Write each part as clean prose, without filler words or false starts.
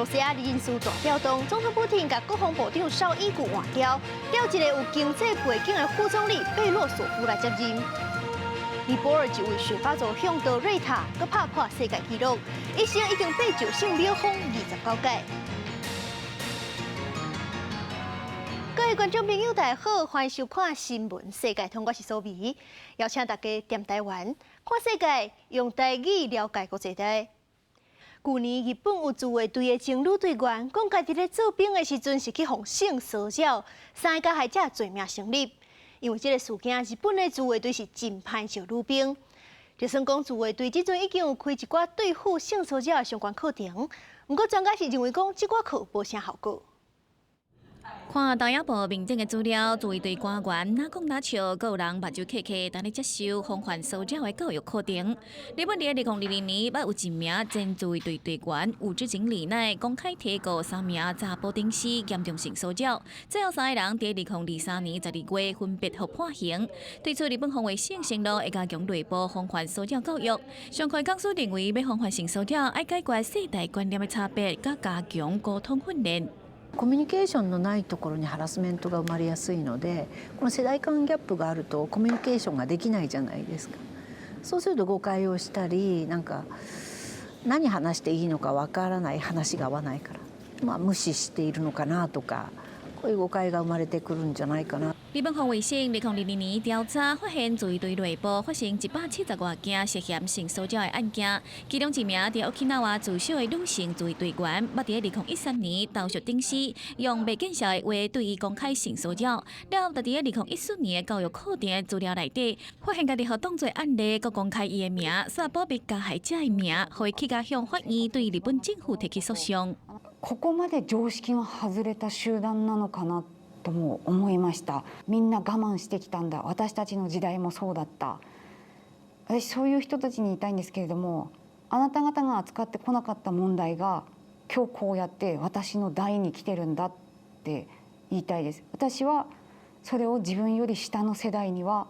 罗西亚人事大调动，总统普京甲国防部长绍伊古换掉，调一个有经济背景的副总理贝洛索夫来接任。尼泊尔一位学霸族向德瑞塔，佮拍破世界纪录，一生已经被9胜秒封29届。各位观众朋友，大家好，欢迎收看新闻世界通，我是苏眉，邀请大家踮台湾看世界，用台语了解国际大。去年日本有自卫队的情侣队员讲，家己咧做兵的时阵是去互性骚扰，3个加害者罪名成立。因为这个事件，日本的自卫队是真歹招女兵。就算讲自卫队即阵已经有开一寡对付性骚扰的相关课程，不过专家是认为讲，这寡课无啥效果。看导演部民警的资料，自卫队官员哪讲哪笑，阁有人目睭刻刻，等咧接受防范骚扰的教育课程。日本伫2020年，捌有一名前自卫队队员有知情李奈公开提告3名查甫顶士严重性骚扰，最后3个人伫2023年12月分别获判刑。对此，日本防卫省承诺会加强内部防范骚扰教育。上开讲师认为，要防范性骚扰，要解决世代观念的差别，加强沟通训练。コミュニケーションのないところにハラスメントが生まれやすいので、この世代間ギャップがあるとコミュニケーションができないじゃないですか。そうすると誤解をしたり、なんか何話していいのかわからない、話が合わないから、無視しているのかなとか、こういう誤解が生まれてくるんじゃないかな。日本防卫省2022年调查发现，自卫队内部发生170多件涉嫌性骚扰的案件，其中一名在沖縄自首的女性自卫队员，捌在2013年投诉顶师，用未见效的话对伊公开性骚扰，了后，在2014年的教育课程的资料内底，发现家己互当作案例，佮公开伊的名，煞保密加害者的名，互伊去甲向法院对日本政府提起诉讼。ここまで常識が外れた集団なのかなとも思いました。みんな我慢してきたんだ。私たちの時代もそうだった。私そういう人たちに言いたいんですけれども、あなた方が扱ってこなかった問題が今日こうやって私の代に来てるんだって言いたいです。私はそれを自分より下の世代には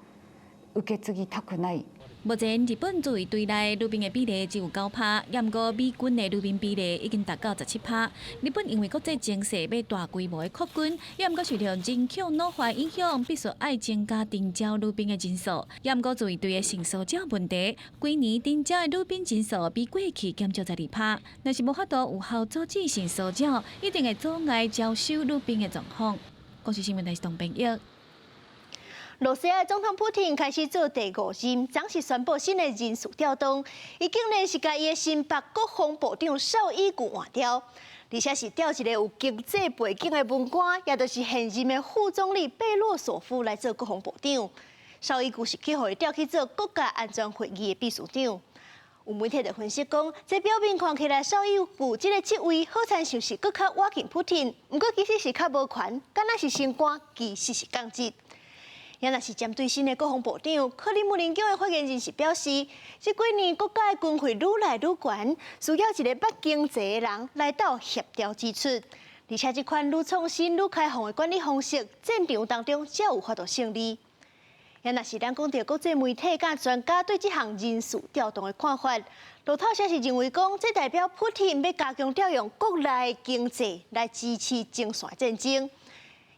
受け継ぎたくない。目前，日本自卫队内女兵的比例只有9%，不过美军的女兵比例已经达到17%。日本因为国际情势要大规模的扩军，也不过受到人口老化影响，必须爱增加征召女兵的人数。也不过自卫队的性骚扰问题，今年征召的女兵人数比过去减少12%。若是无法度有效阻止性骚扰，一定会阻碍招收女兵的状况。国际新闻台是董平玉。罗西亚总统普京开始做第5任，暂时宣布新的人事调动，伊竟然是甲伊的新北国防部长绍伊古换掉，而且是调一个有经济背景的文官，也就是现任的副总理贝洛索夫来做国防部长。绍伊古是去互伊调去做国家安全会议的秘书长。有媒体就分析讲，这表面看起来绍伊古这个职位好像是搁较倚近普京，不过其实是较无权，敢若是升官，其实是降职。也若是针对新的国防部长，克里姆林宫的发言人士表示，这几年国家的军费愈来愈悬，需要一个捌经济的人来到协调支出。而且这款愈创新、愈开放的管理方式，战场当中才有法度胜利。也若是咱讲到国际媒体甲专家对这项人事调动的看法，路透社是认为讲，这代表普京要加强调用国内的经济来支持前线战争。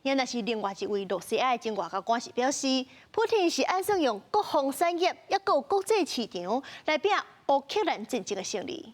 也若是另外一位罗西亚的前外交官是表示，普京是按算用国防产业，也有国际市场来拼乌克兰战争的胜利。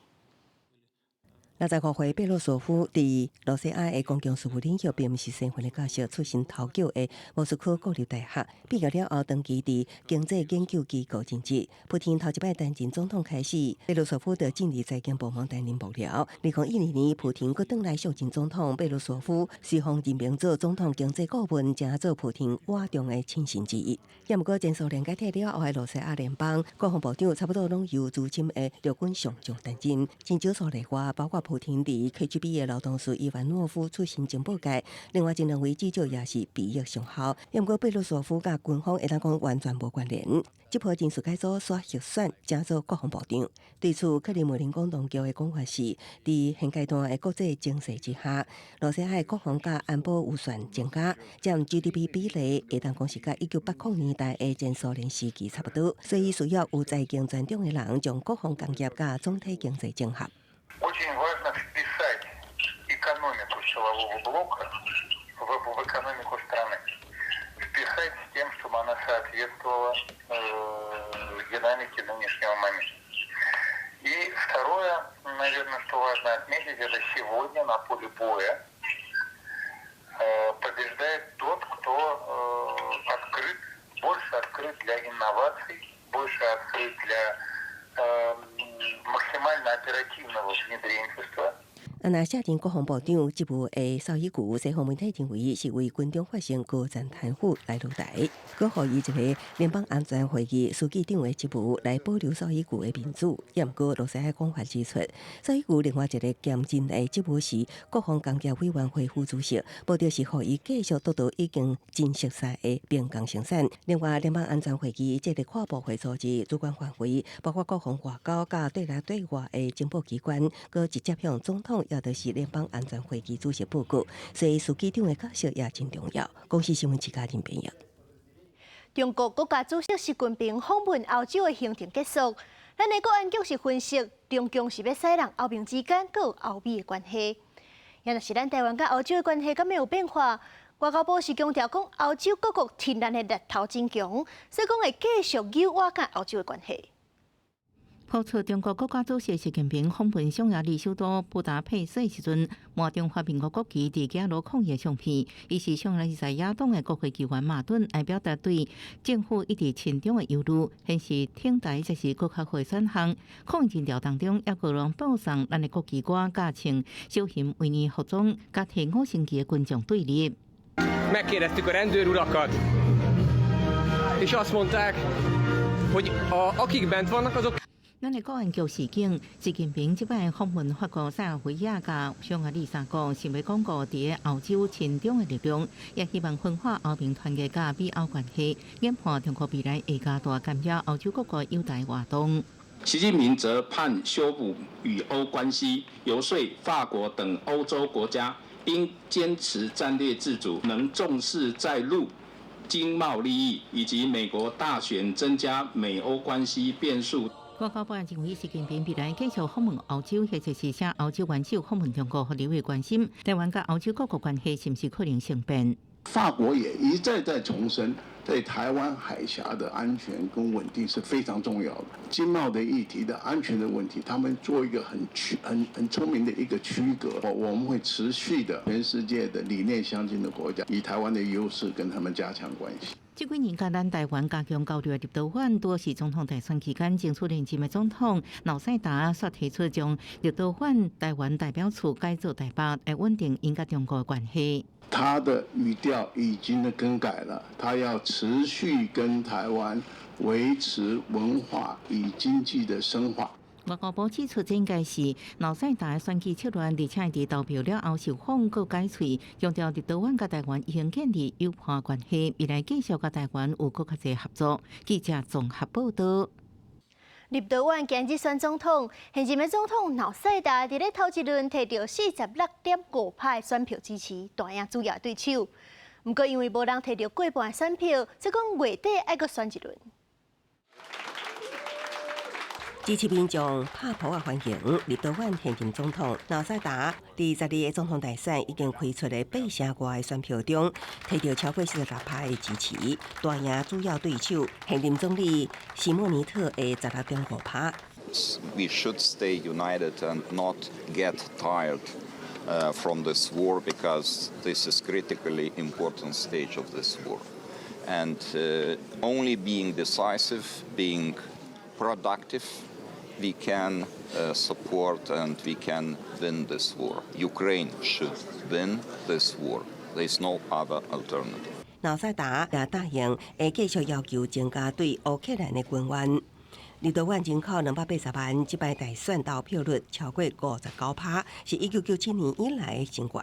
65岁贝洛索夫伫罗西亚的公共事务领域并不是身份的教授，出身头九的莫斯科国立大学，毕业了后长期伫经济研究机构任职。普京头一摆担任总统开始，贝洛索夫就进入财经部门担任幕僚。2012年，普京阁转来上任总统，贝洛索夫随后任命做总统经济顾问，加做普京倚重的亲信之一。也不过，前苏联解体了后的罗西亚联邦国防部长差不多拢由资深的陆军上将担任，真少数例外包括普京伫 KGB 的劳动士伊万诺夫出身情报界，另外2位至少也是毕业上校。不过贝洛索夫甲军方会当讲完全无关联。这波人事改组刷核选，加做国防部长。对此，克里姆林宫当局的讲法是，伫现阶段的国际情势之下，罗西亚的国防甲安保预算增加，占 GDP 比例会当讲是甲1980年代的前苏联时期差不多，所以需要有财经专长的人将国防工业甲总体经济整合。Очень важно вписать экономику силового блока в экономику страны, вписать с тем, чтобы она соответствовала динамике нынешнего момента. И второе, наверное, что важно отметить, это сегодня на поле боя побеждает тот, кто открыт, больше открыт для инноваций, больше открыт для максимально оперативного внедренчества. 那下任国防部长职务的邵伊古西方媒体认为是为军中发生高层贪腐来落台，佮予伊一个联邦安全会议书记长的职务来保留邵伊古的民主。也毋过，罗西海讲法指出，邵伊古另外一个兼任的职务是国防工业委员会副主席，目的是予伊继续督导已经真熟悉的兵工生产。另外，联邦安全会议这个跨部会组织主管范围包括国防、外交、甲对内对外的情报机关，佮直接向总统。也就是联邦安全会议主席报告，所以书记长的角色也真重要。公司新闻自家人编译。中国国家主席习近平访问欧洲的行程结束，咱的国安局是分析，中共是要使人欧盟之间佮欧美的关系。也若是咱台湾甲欧洲的关系敢没有变化，外交部是强调讲欧洲各国天然的力头真强，所以讲会继续优化甲欧洲的关系。抛出中国国家主席习近平访问匈牙利首都布达佩斯的时阵，满中华民国国旗伫假路抗议相片，伊是匈牙利在野党的国会议员马顿来表达对政府一直亲中的忧虑，显示挺台才是国家会选项。抗议人潮当中，也有人报上咱的国旗杆架称小型维尼服装，甲提5星期的群众对立。Megkérdeztük a rendőrurakat, és azt mondták, hogy akik bent vannak, azok 咱的国安局事件，习近平即摆访问法国塞尔维亚甲匈牙利三国，是要巩固伫欧洲亲中的力量，也希望分化欧盟团结甲美欧关系，研判中国未来会加大干扰欧洲各国友台活动。习近平则盼修补与欧关系，游说法国等欧洲国家应坚持战略自主，能重视在陆经贸利益，以及美国大选增加美欧关系变数。外交部认为，习近平未来继续访问欧洲，或者是请欧洲元首访问中国，互两位关心台湾甲欧洲各国关系是不是可能生变。法国也一再重申，对台湾海峡的安全跟稳定是非常重要的。经贸的议题的安全的问题，他们做一个很聪明的一个区隔。我们会持续的全世界的理念相近的国家，以台湾的优势跟他们加强关系。这几年甲咱台湾加强交流的立陶宛，多是总统大选期间争取连任的总统瑙塞达所提出，将立陶宛台湾代表处改做台北，来稳定因甲中国的关系。他的语调已经更改了，他要持续跟台湾维持文化与经济的深化。外交部指出，这应该是瑙塞达的选举策略，而且伫投票了后受访搁解释，强调立陶宛甲台湾已经建立友好关系，未来继续甲台湾有更较侪合作。记者综合报道。立陶宛今日选总统，现任的总统瑙塞达伫咧头一轮摕到46.5%选票支持，大赢主要对手。不过因为无人摕到过半选票，所以讲月底爱搁选一轮。支持民众拍扑啊欢迎立陶宛现任总统瑙塞达。第12个总统大选已经开出的8成外的选票中，摕到超过46%的支持，大赢主要对手现任总理西莫尼特的16.5%。We should stay united and not get tired from this war because this is critically important stage of this war, and only being decisive, being productive, we can support and we can win this war. Ukraine should win this war. There is no other alternative. 瑙塞达也答应会继续要求增加对乌克兰的军援。立陶宛人口280万，这摆大选投票率超过59%，是1997年以来的新高。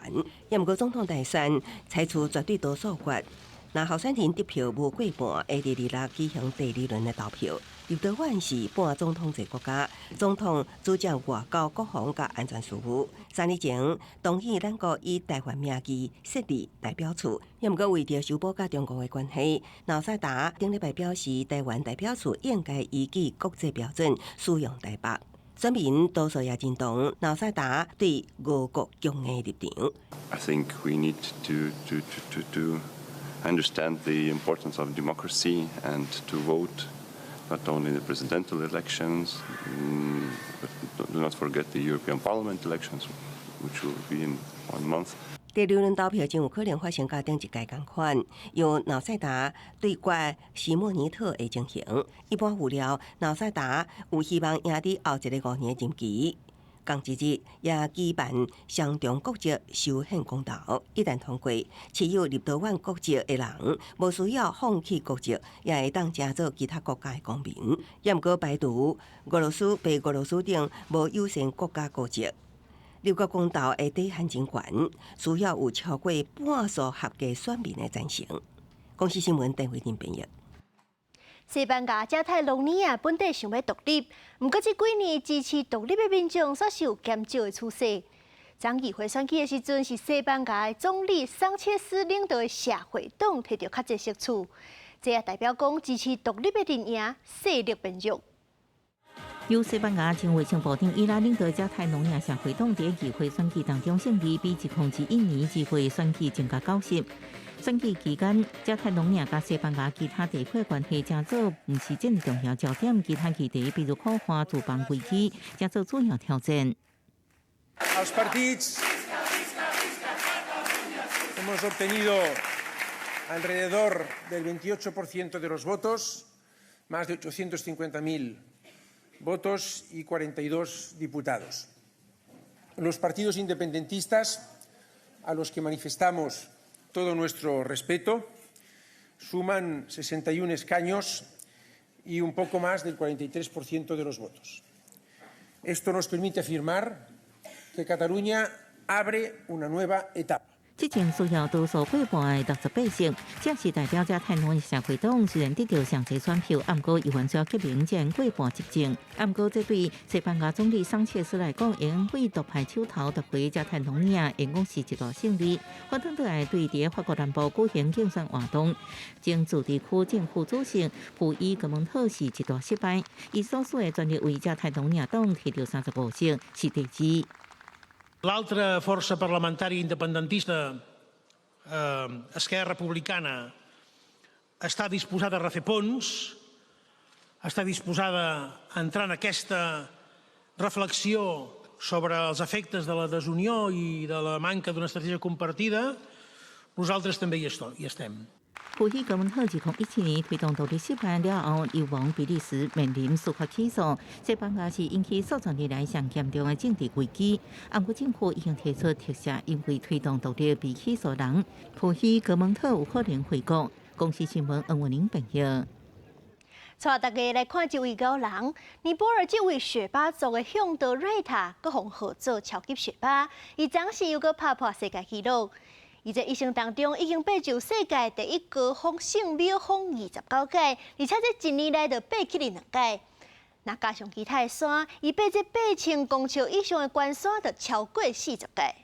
也毋过总统大选采取绝对多数决，若候选人得票无过半，会伫26举行第2轮的投票。立陶宛是半总统制国家，总统主掌外交、国防甲安全事务。3年前，同意咱国以台湾名义设立代表处，也毋过为着修补甲中国的关系，瑙塞达顶礼拜表示，台湾代表处应该依据国际标准使用台北。选民多数也认同纳赛达对俄国强硬立场。I think we need to understand the importance of democracy and to vote not only in the presidential elections, but do not forget the European Parliament elections, which will be in 1 month. 第6轮投票真有可能发生甲顶一届同款，由纳赛达对决西莫尼特的情形。一般预料，纳赛达有希望赢伫后一个5年任期。同一日也举办双重国籍修宪公投，一旦通过，持有立陶宛国籍的人无需要放弃国籍，也会当加做其他国家的公民。也毋过排除俄罗斯、白俄罗斯等无优先国家国籍。6个公投的底限真悬，需要有超过半数合格选民的赞成。公司新闻邓慧婷编译。西班牙加泰隆尼亚本地想要独立，不过这几年支持独立的民众煞是有减少的趋势。张议会选举的时阵，是西班牙的总理桑切斯领导的社会党摕到较侪席次，这也代表讲支持独立的阵营势力变弱。由西班牙前卫生部长伊拉领导加泰隆尼亚社会党在议会选举当中胜利，比2021年议会选举增加90%。选举期间，加泰隆尼亚甲西班牙其他地区关系正做不是真重要焦点，其他议题比如可化主办危机，正做主要挑战。Els partits hemos obtenido alrededor del 28% de los votos, más de 850.000 votos y 42 diputados. Los partidos independentistas, a los que manifestamos todo nuestro respeto, suman 61 escaños y un poco más del 43% de los votos. Esto nos permite afirmar que Cataluña abre una nueva etapa. 这前需要多数过半的68席，这是代表加泰隆尼亚社会党虽然得到上侪选票，不过依然需要证明将过半执政。不过这对西班牙总理桑切斯来讲，因为独派手头夺回加泰隆尼亚，因讲是一大胜利。反倒来对伫法国南部举行竞选活动，经自治区政府主席普伊格蒙特是一大失败，伊所属的专业为加泰隆尼亚党摕到35席，是第二。 L'altra força parlamentària independentista, Esquerra Republicana, està disposada a refer ponts, està disposada a entrar en aquesta reflexió sobre els efectes de la desunió i de la manca d'una estratègia compartida. Nosaltres també hi estem. 普伊格蒙特2017年推动独立失败了后，流亡比利时，面临司法起诉。西班牙是引起数十年来上严重的政治危机。不过政府已经提出特赦，因为推动独立被起诉人普伊格蒙特有可能回国。公司新闻恩文玲报道。带大家来看这位高人，尼泊尔这位雪巴族的向德瑞塔，佮红合作超级雪巴，伊暂时又佮打破世界纪录。 伊在一生当中已经爬上世界第一高峰圣庙峰29届，而且这1年来就爬起了2届。那加上其他的山，伊爬这8000公尺以上的关山，就超过40届。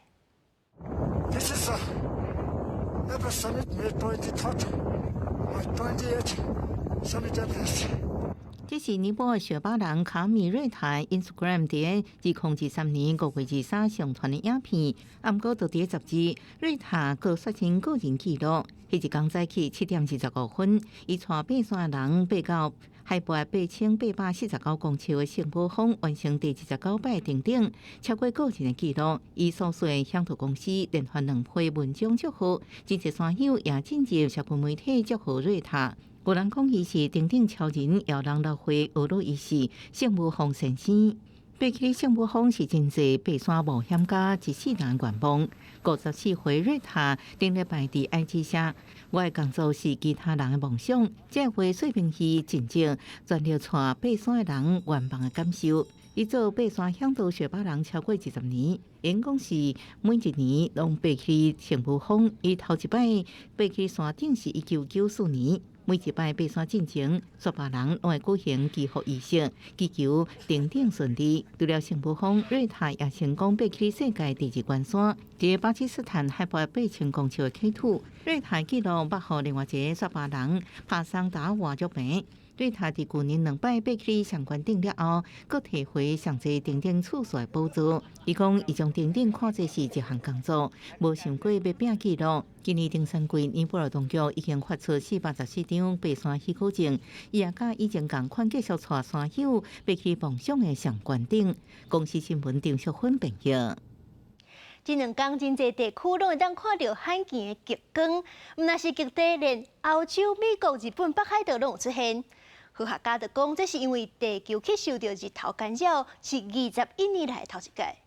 这是尼泊尔雪巴人卡米瑞塔 Instagram 伫2023年5月23上传的影片，不过到第10日，瑞塔佫刷新个人纪录。迄日天早起7点25分，伊带爬山的人爬到海拔8849公尺的圣母峰，完成第19摆登顶，超过个人的纪录。伊所属的乡土公司连发2批文章祝福，真侪山友也进入社群媒体祝福瑞塔。 有人讲伊是顶顶超人，摇人落回俄罗伊是圣母峰神仙。爬起圣母峰是真济爬山冒险家一世人愿望。54岁瑞塔顶礼拜伫 IG 写：“我的工作是其他人的梦想。”这回水平是真正全力带爬山的人愿望的感受。伊做爬山向导雪巴人超过20年。因讲是每一年拢爬起成雾峰，伊头一摆爬起山顶是1994年。每一摆爬山进前，雪巴人拢会举行祈福仪式，祈求登顶顺利。除了成雾峰，瑞塔也成功爬起世界第2关山，伫巴基斯坦海拔8000公尺的起土。瑞塔纪录捌互另外一个雪巴人爬山打活足平。瑞塔伫去年2摆爬起上关顶了后，佫摕回上济顶顶次数的补助。伊讲，伊将顶顶看作是一项工作，无想过要拼纪录。今年登山季，尼泊尔当局已经发出414张爬山许可证，伊也甲以前共款继续带山友爬起梦想的上关顶。公司新闻张淑芬评价。这2天，真侪地区拢会当看到罕见的极光，毋但是极地，连欧洲、美国、日本、北海道拢有出现。科学家就讲，这是因为地球吸收到日头干扰，是21年来头一届。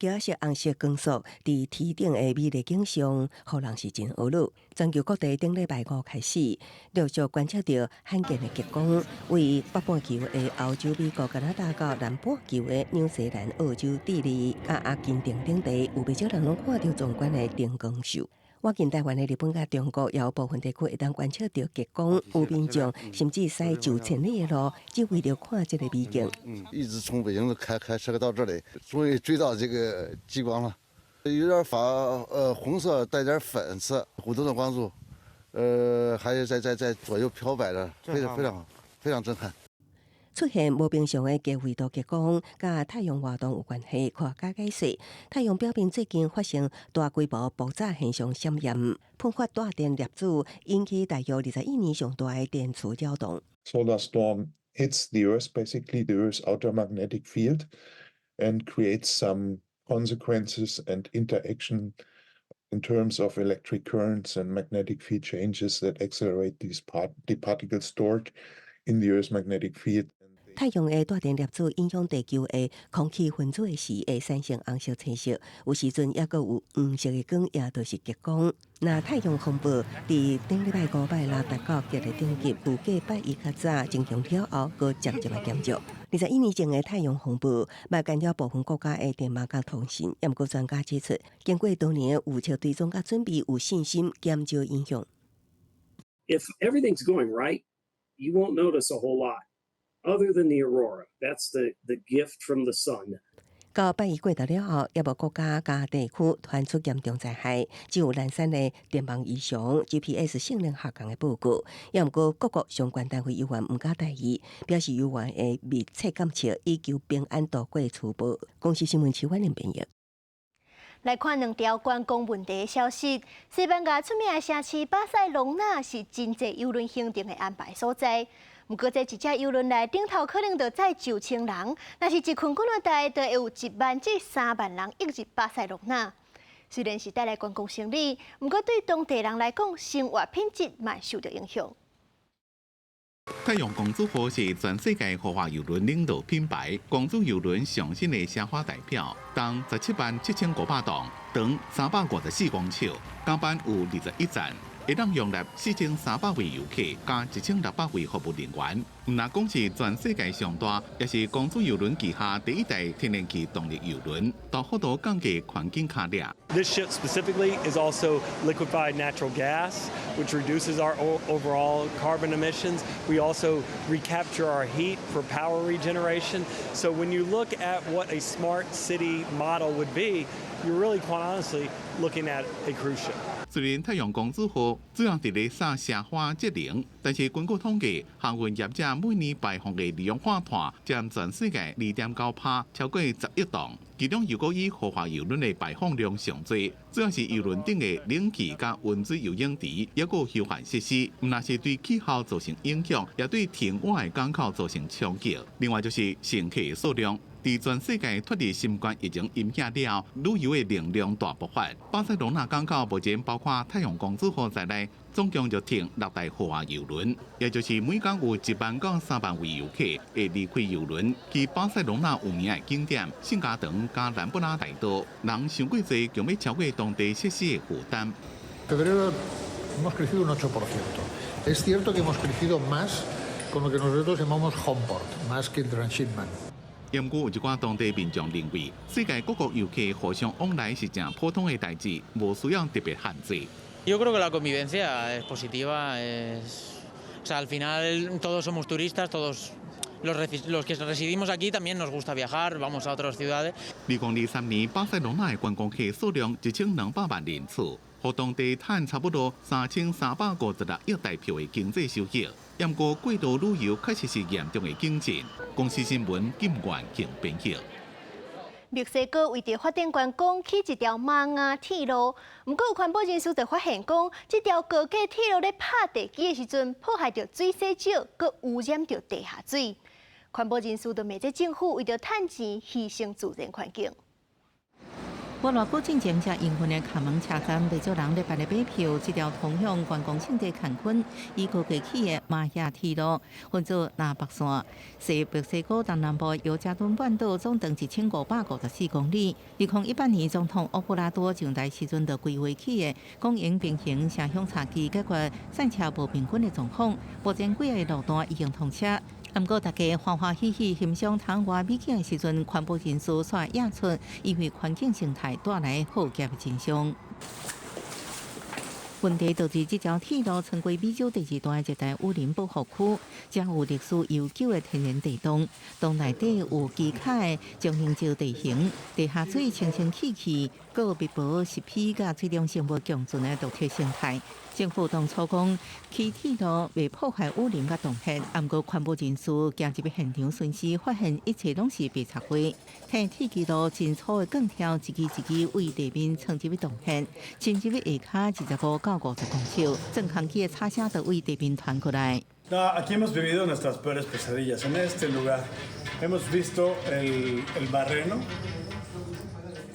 胶色红色光束伫天顶的美丽景象，互人是真懊恼。全球各地顶礼拜5开始，陆续观测到罕见的极光，为北半球的欧洲、美国、加拿大到南半球的纽西兰、澳洲、智利、阿根廷等地，有不少人拢看到壮观的灯光秀。我近台湾的日本甲中国，也有部分地区会当观测到极光，有民众甚至驶就千里的路，只为了看这个美景。一直从北京开车到这里，终于追到这个极光了，有点红色带点粉色，互动的光束，还有在左右飘摆着，非常震撼。出现无平常的高纬度极光，甲太阳活动有关系。科学家解释，太阳表面最近发生大规模爆炸现象闪焰，喷发大电粒子，引起大约21年上大的电磁扰动。Solar storm hits the Earth, basically the Earth's outer magnetic field, and creates some consequences and interaction in terms of electric currents and magnetic field changes that accelerate the particles stored in the Earth's magnetic field. 太阳的大电粒子影响地球的空气分子的时，会产生红色青色，有时阵也佫有黄色的光，也就是极光。那太阳风暴伫顶礼拜5摆拉达到极的顶级，有计8亿较早增强了后，佫渐渐的减弱。21年前的太阳风暴，也干扰部分国家的电网甲通讯。也毋过专家指出，经过多年的预测追踪甲准备，有信心减少影响。If everything's going right, you won't notice a whole lot. Other than the aurora, that's the gift from the sun. 到8月过头了后，也无国家甲地区传出严重灾害，只有南山的电网异常、GPS 性能下降的报告。也毋过各国相关单位有员毋敢大意，表示有员会密切监测，以求平安度过初步。公司新闻市万人编译。来看2条观光问题的消息。西班牙出名的城市巴塞隆纳是真侪邮轮行程的安排所在。不过，这一只邮轮内顶头可能就载9000人，若是一群滚落台，就会有1万至3万人涌入巴塞隆纳。虽然是带来观光胜利，不过对当地人来讲，生活品质嘛受到影响。太阳公主号是全世界豪华邮轮领导品牌，公主邮轮上新的奢华代表，重177500吨，长354公尺，甲板有21站。会当容纳4300位游客，加1600位服务人员。毋但讲是全世界上大，也是公主邮轮旗下第一代天然气动力邮轮，大幅度降低环境卡力。This ship specifically is also liquefied natural gas, which reduces our overall carbon emissions. We also recapture our heat for power regeneration. So when you look at what a smart city model would be, you're really quite honestly looking at a cruise ship. 虽然太阳公主号主要伫咧撒奢华节能，但是根据统计，航运业者每年排放的二氧化碳占全世界2.9%，超过10亿吨。其中，如果以豪华邮轮的排放量上最，主要是邮轮顶的冷气甲温水游泳池，也有休闲设施，毋但是对气候造成影响，也对停泊的港口造成冲击。另外就是乘客的数量。伫全世界脱离新冠疫情影响了，旅游的能量大爆发。巴塞隆纳港口目前包括太阳公主号在内，总共就停6台豪华邮轮，也就是每天有1万到3万位游客会离开邮轮，去巴塞隆纳有名的景点圣家堂加兰布拉大道，人伤过济，强要超过当地设施的负担。Hemos crecido un 8%. Es cierto que hemos crecido más con lo que nosotros llamamos homeport, más que el transshipment. 不过有一寡当地民众认为，世界各国游客互相往来是正普通的代志，无需要特别限制。Yo creo que la convivencia es positiva, o sea, al final todos somos turistas, todos los que residimos aquí también nos gusta viajar, vamos a otras ciudades. 2023年巴塞罗那的观光客数量1200万人次，互当地赚差不多3356亿台票的经济收益。不过过度旅游确实是严重的警讯。公司新闻金源庆编辑。墨西哥为着发展观光起一条玛雅铁路，不过有环保人士就发现讲，这条高架铁路咧拍地基的时阵，破坏着水洗少，佮污染着地下水。环保人士就骂这政府为着趁钱牺牲自然环境。无偌久进前，才营运的卡门车站，不少人咧排咧买票。这条通向观光胜地坎昆以高架起的玛雅铁路，分做南北线，西墨西哥东南部由加敦半岛总长1554公里。2018年总统奥布拉多上台时阵就规划起的公营平行城乡差距解决赛车无平均的状况，目前几个路段已经通车。不过，大家欢欢喜喜欣赏窗外美景的时阵，环保人士却演出因为环境生态带来浩劫的真相。问题就是这条铁路穿过美洲第2大热带雨林保护区，这有历史悠久的天然地洞，洞内底有奇凯的中型礁地形，地下水清清气气，佮有密薄湿皮甲水中生物共存的独特生态。政府当初讲起铁路未破坏雨林甲洞穴，不过环保人士行入现场巡视，发现一切拢是白插花，替铁轨路真粗的钢条一支一支为地面藏入洞穴，深入下骹25到50公尺，正航机的叉声就为地面传过来。Aquí hemos vivido nuestras peores pesadillas. En este lugar hemos visto el barreno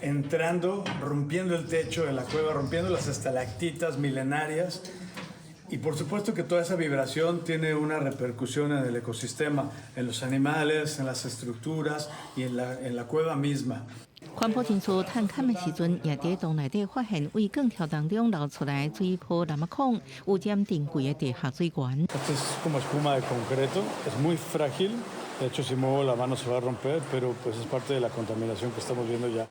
entrando, rompiendo el techo de la cueva, rompiendo las estalactitas milenarias. Y por supuesto que toda esa vibración tiene una repercusión en el ecosistema, en los animales, en las estructuras y en la cueva misma. 环保人士探勘的时阵，也在洞内底发现为钢条当中流出来水泡蓝孔，污染珍贵的地下水源。Esto es como espuma de concreto, es muy frágil. De hecho, si muevo la mano se va a romper, pero pues es parte de la contaminación que estamos viendo ya.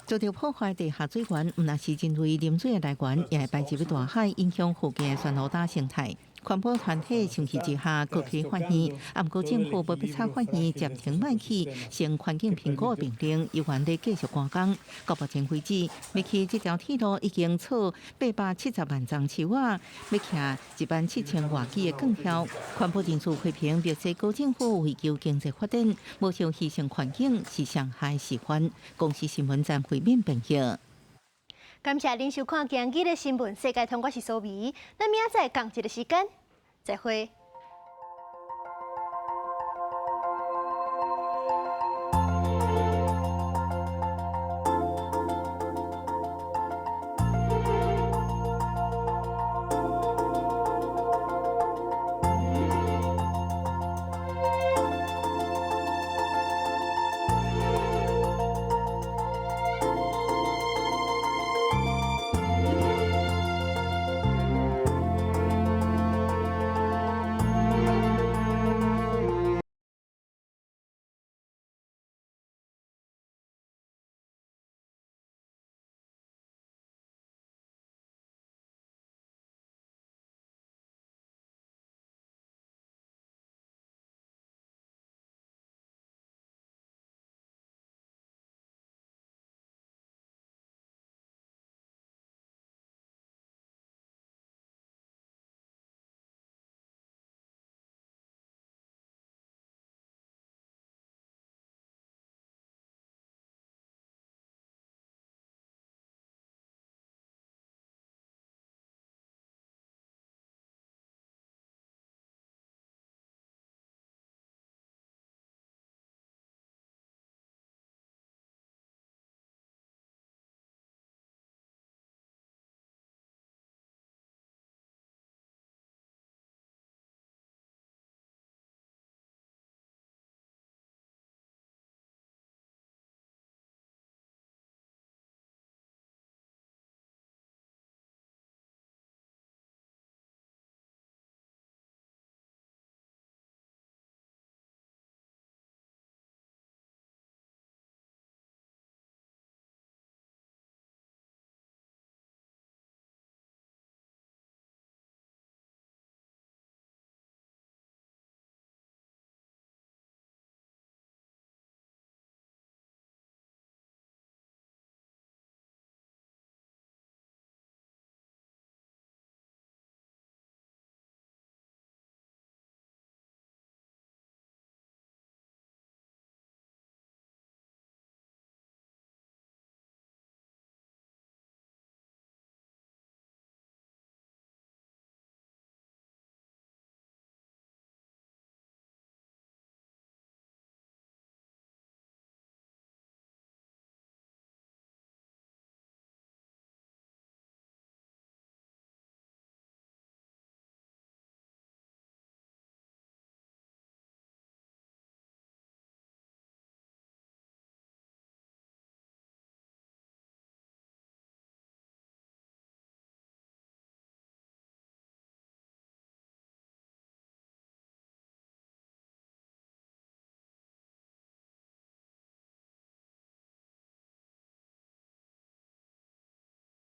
遭到破坏地下水源，唔但是针对啉水的来源，也会排入大海，影响附近的酸雨大生态。环保团体情绪之下各起反映，不过政府不必插反映，暂停卖起先环境评估的命令，依然在继续赶工。到目前为止，要起这条铁路已经错870万张树瓦，要徛17000外基的钢条。环保人士批评墨西哥政府为求经济发展，无想牺牲环境是伤害示范。公司新闻站会面评价。感谢您收看今日的新闻世界通，我是苏眉，咱明仔载同一个时间再会。